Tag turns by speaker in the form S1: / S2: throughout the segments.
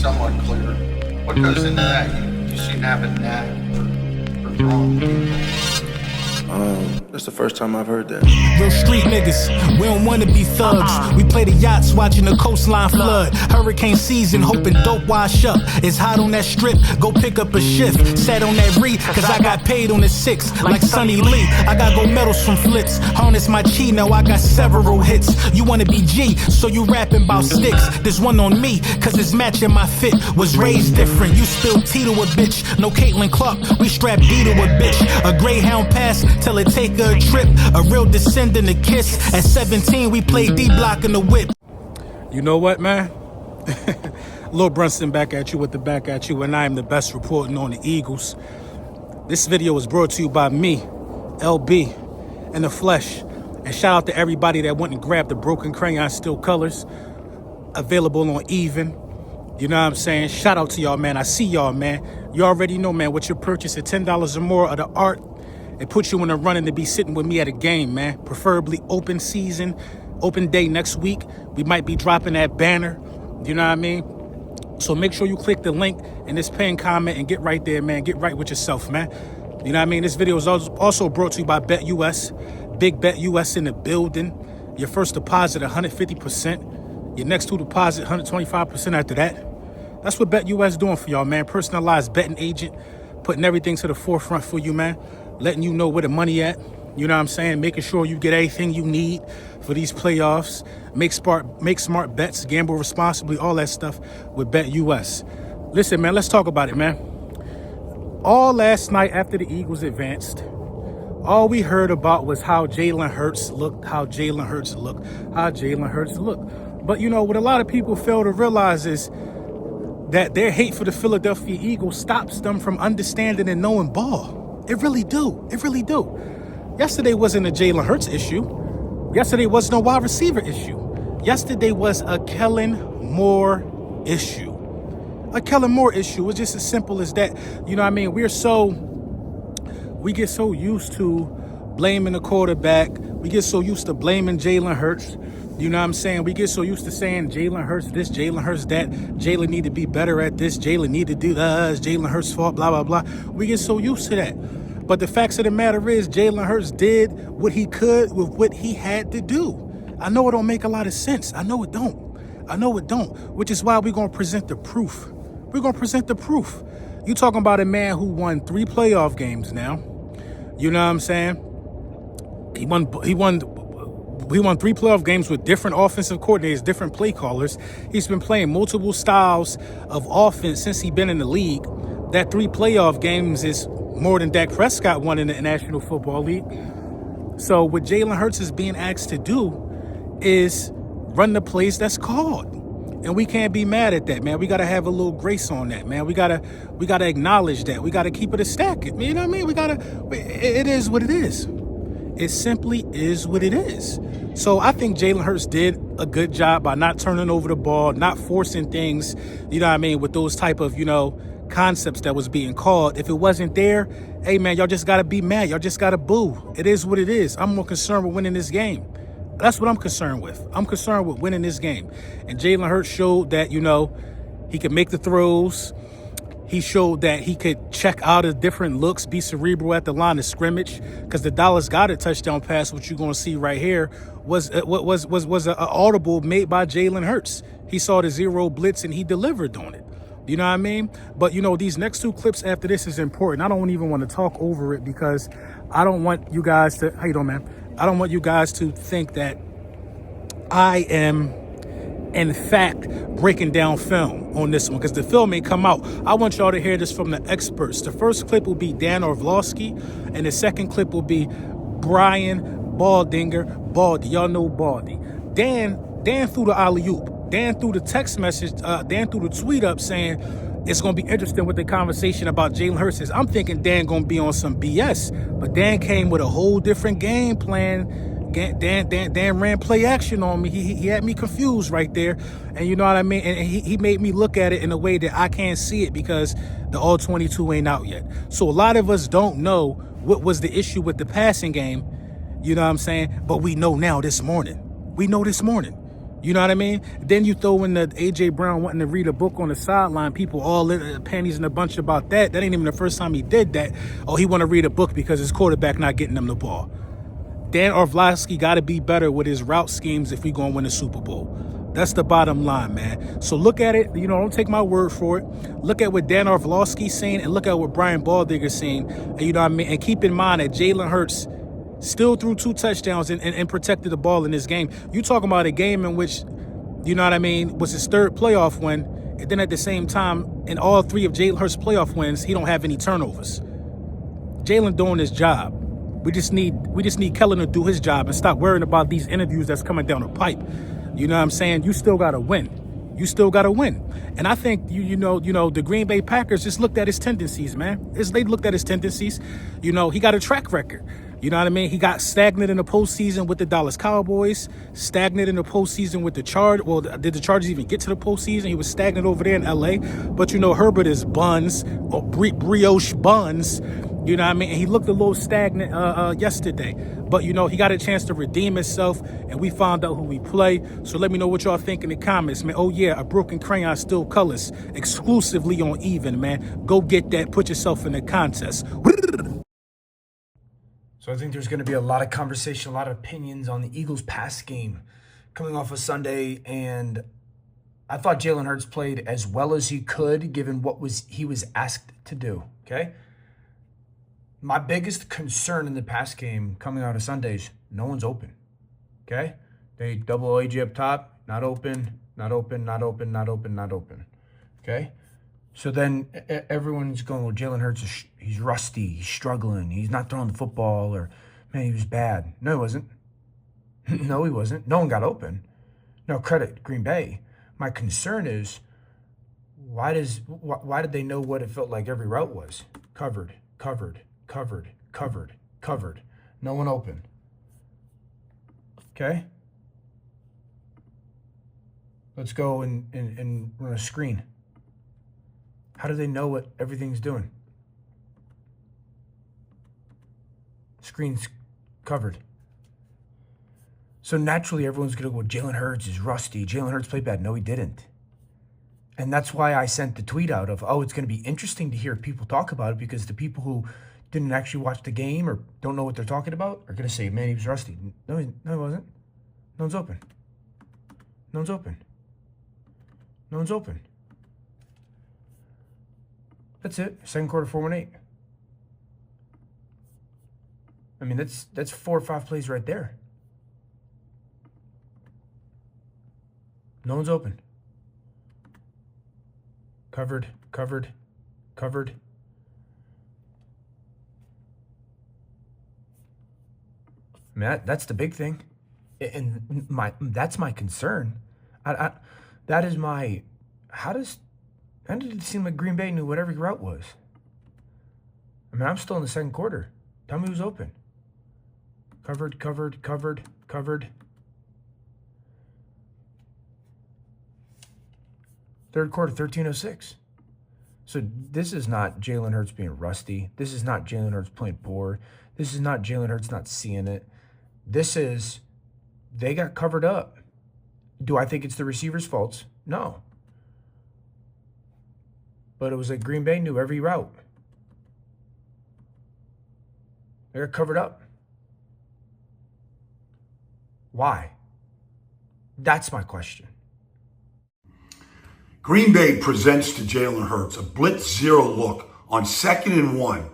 S1: somewhat clear. What goes into that? You seem to have a knack for drawing people.
S2: That's the first time I've heard that.
S3: Real street niggas, we don't wanna be thugs. We play the yachts watching the coastline flood. Hurricane season, hoping dope wash up. It's hot on that strip, go pick up a shift. Sat on that re, cause I got paid on the 6th. Like Sonny Lee, I got gold medals from flips. Harness my chi, now I got several hits. You wanna be G, so you rapping about sticks. There's one on me, cause it's matching my fit. Was raised different, you spilled tea to a bitch. No Caitlin Clark, we strap D to a bitch. A Greyhound pass, tell it take a trip. A real descendant of Kiss. At 17, we played D-Block in the whip.
S4: You know what, man? Lil Brunson back at you with the back at you, and I am the best reporting on the Eagles. This video was brought to you by me, LB, in the flesh. And shout out to everybody that went and grabbed the Broken Crayon Still Colors. Available on Even. You know what I'm saying? Shout out to y'all, man. I see y'all, man. You already know, man, what your purchase at $10 or more of the art, it puts you in a running to be sitting with me at a game, man. Preferably open season, open day next week. We might be dropping that banner. You know what I mean? So make sure you click the link in this pinned comment and get right there, man. Get right with yourself, man. You know what I mean? This video is also brought to you by Bet US. Big Bet US in the building. Your first deposit, 150%. Your next two deposit, 125% after that. That's what Bet US doing for y'all, man. Personalized betting agent. Putting everything to the forefront for you, man. Letting you know where the money at. You know what I'm saying? Making sure you get everything you need for these playoffs. Make smart bets, gamble responsibly, all that stuff with Bet US. Listen, man, let's talk about it, man. All last night after the Eagles advanced, all we heard about was how Jalen Hurts looked. But, you know, what a lot of people fail to realize is that their hate for the Philadelphia Eagles stops them from understanding and knowing ball. It really do. Yesterday wasn't a Jalen Hurts issue. Yesterday was no wide receiver issue. Yesterday was a Kellen Moore issue. A Kellen Moore issue. It's just as simple as that. You know what I mean? We get so used to blaming the quarterback. We get so used to blaming Jalen Hurts. You know what I'm saying? We get so used to saying Jalen Hurts this, Jalen Hurts that. Jalen need to be better at this. Jalen need to do that. It's Jalen Hurts' fault, blah, blah, blah. We get so used to that. But the facts of the matter is Jalen Hurts did what he could with what he had to do. I know it don't make a lot of sense. I know it don't. Which is why we're going to present the proof. You talking about a man who won 3 playoff games now. You know what I'm saying? He won 3 playoff games with different offensive coordinators, different play callers. He's been playing multiple styles of offense since he's been in the league. That 3 playoff games is more than Dak Prescott won in the National Football League. So what Jalen Hurts is being asked to do is run the plays that's called. And we can't be mad at that, man. We got to have a little grace on that, man. We got to acknowledge that. We got to keep it a stack. You know what I mean? It is what it is. It simply is what it is. So I think Jalen Hurts did a good job by not turning over the ball, not forcing things, you know what I mean, with those type of, you know, concepts that was being called. If it wasn't there, hey, man, y'all just got to be mad. Y'all just got to boo. It is what it is. I'm more concerned with winning this game. That's what I'm concerned with. I'm concerned with winning this game. And Jalen Hurts showed that, you know, he could make the throws. He showed that he could check out of different looks, be cerebral at the line of scrimmage, because the Dallas Goedert touchdown pass, what you're going to see right here, was an audible made by Jalen Hurts. He saw the zero blitz and he delivered on it. You know what I mean? But, you know, these next 2 clips after this is important. I don't even want to talk over it because I don't want you guys to, how you doing, man? I don't want you guys to think that I am, in fact, breaking down film on this one because the film may come out. I want y'all to hear this from the experts. The first clip will be Dan Orvlosky, and the second clip will be Brian Baldy. Y'all know Baldy. Dan threw the alley-oop. Dan threw the text message, Dan threw the tweet up saying it's going to be interesting with the conversation about Jalen Hurts. I'm thinking Dan going to be on some BS, but Dan came with a whole different game plan. Dan ran play action on me. He had me confused right there. And you know what I mean? And he made me look at it in a way that I can't see it because the All-22 ain't out yet. So a lot of us don't know what was the issue with the passing game. You know what I'm saying? But we know now this morning. You know what I mean? Then you throw in the A.J. Brown wanting to read a book on the sideline. People all panties in a bunch about that. That ain't even the first time he did that. Oh, he want to read a book because his quarterback not getting him the ball. Dan Orvlosky got to be better with his route schemes if we going to win a Super Bowl. That's the bottom line, man. So look at it. Don't take my word for it. Look at what Dan Orvlosky's saying and look at what Brian Baldigger's saying. And you know what I mean? And keep in mind that Jalen Hurts still threw 2 touchdowns and protected the ball in this game. You talking about a game in which, you know what I mean, was his 3rd playoff win. And then at the same time, in all 3 of Jalen Hurts' playoff wins, he don't have any turnovers. Jalen doing his job. We just need Kellen to do his job and stop worrying about these interviews that's coming down the pipe. You know what I'm saying? You still got to win. You still got to win. And I think, you know, the Green Bay Packers just looked at his tendencies, man. They looked at his tendencies. He got a track record. You know what I mean? He got stagnant in the postseason with the Dallas Cowboys, stagnant in the postseason with the Chargers. Well, did the Chargers even get to the postseason? He was stagnant over there in L.A. But, Herbert is buns, or brioche buns. You know what I mean? And he looked a little stagnant yesterday. But, he got a chance to redeem himself, and we found out who we play. So let me know what y'all think in the comments, man. Oh, yeah, a broken crayon still colors, exclusively on Even, man. Go get that. Put yourself in the contest.
S5: So I think there's going to be a lot of conversation, a lot of opinions on the Eagles' pass game coming off of Sunday. And I thought Jalen Hurts played as well as he could, given what he was asked to do, okay? My biggest concern in the pass game coming out of Sundays, no one's open, okay? They double AJ up top, not open, not open, not open, not open, not open, okay? So then everyone's going, well, Jalen Hurts, he's rusty, he's struggling, he's not throwing the football, or, man, he was bad. No, he wasn't. No, he wasn't. No one got open. No, credit Green Bay. My concern is, why did they know what it felt like every route was? Covered, covered, covered, covered, covered. No one open. Okay? Let's go and run a screen. How do they know what everything's doing? Screen's covered. So naturally, everyone's going to go, Jalen Hurts is rusty. Jalen Hurts played bad. No, he didn't. And that's why I sent the tweet out of, it's going to be interesting to hear people talk about it, because the people who didn't actually watch the game or don't know what they're talking about are going to say, man, he was rusty. No, he wasn't. No one's open. No one's open. No one's open. That's it. Second quarter, 4-1-8. I mean, that's 4 or 5 plays right there. No one's open. Covered, covered, covered. I mean, that's the big thing. And that's my concern. That is my, how did it seem like Green Bay knew what every route was? I mean, I'm still in the second quarter. Tell me who's open. Covered, covered, covered, covered. Third quarter, 13:06. So this is not Jalen Hurts being rusty. This is not Jalen Hurts playing poor. This is not Jalen Hurts not seeing it. This is, they got covered up. Do I think it's the receiver's faults? No. But it was like Green Bay knew every route. They got covered up. Why? That's my question.
S6: Green Bay presents to Jalen Hurts a blitz zero look on 2nd and 1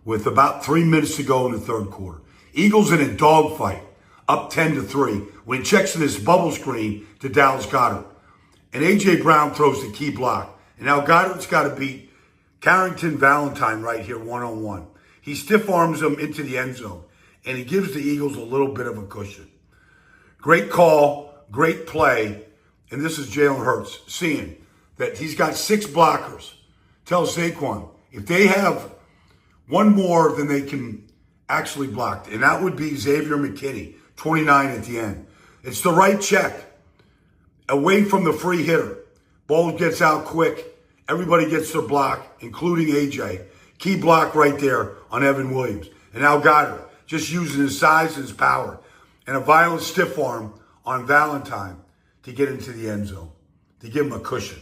S6: with about 3 minutes to go in the third quarter. Eagles in a dogfight, up 10-3, when he checks in his bubble screen to Dallas Goedert. And A.J. Brown throws the key block. And now Goedert's got to beat Carrington Valentine right here one-on-one. He stiff arms him into the end zone, and he gives the Eagles a little bit of a cushion. Great call, great play, and this is Jalen Hurts seeing that he's got 6 blockers. Tell Saquon, if they have one more than they can actually block, and that would be Xavier McKinney, 29 at the end. It's the right check, away from the free hitter. Ball gets out quick. Everybody gets their block, including AJ. Key block right there on Evan Williams. And now Goddard, just using his size and his power. And a violent stiff arm on Valentine to get into the end zone, to give him a cushion.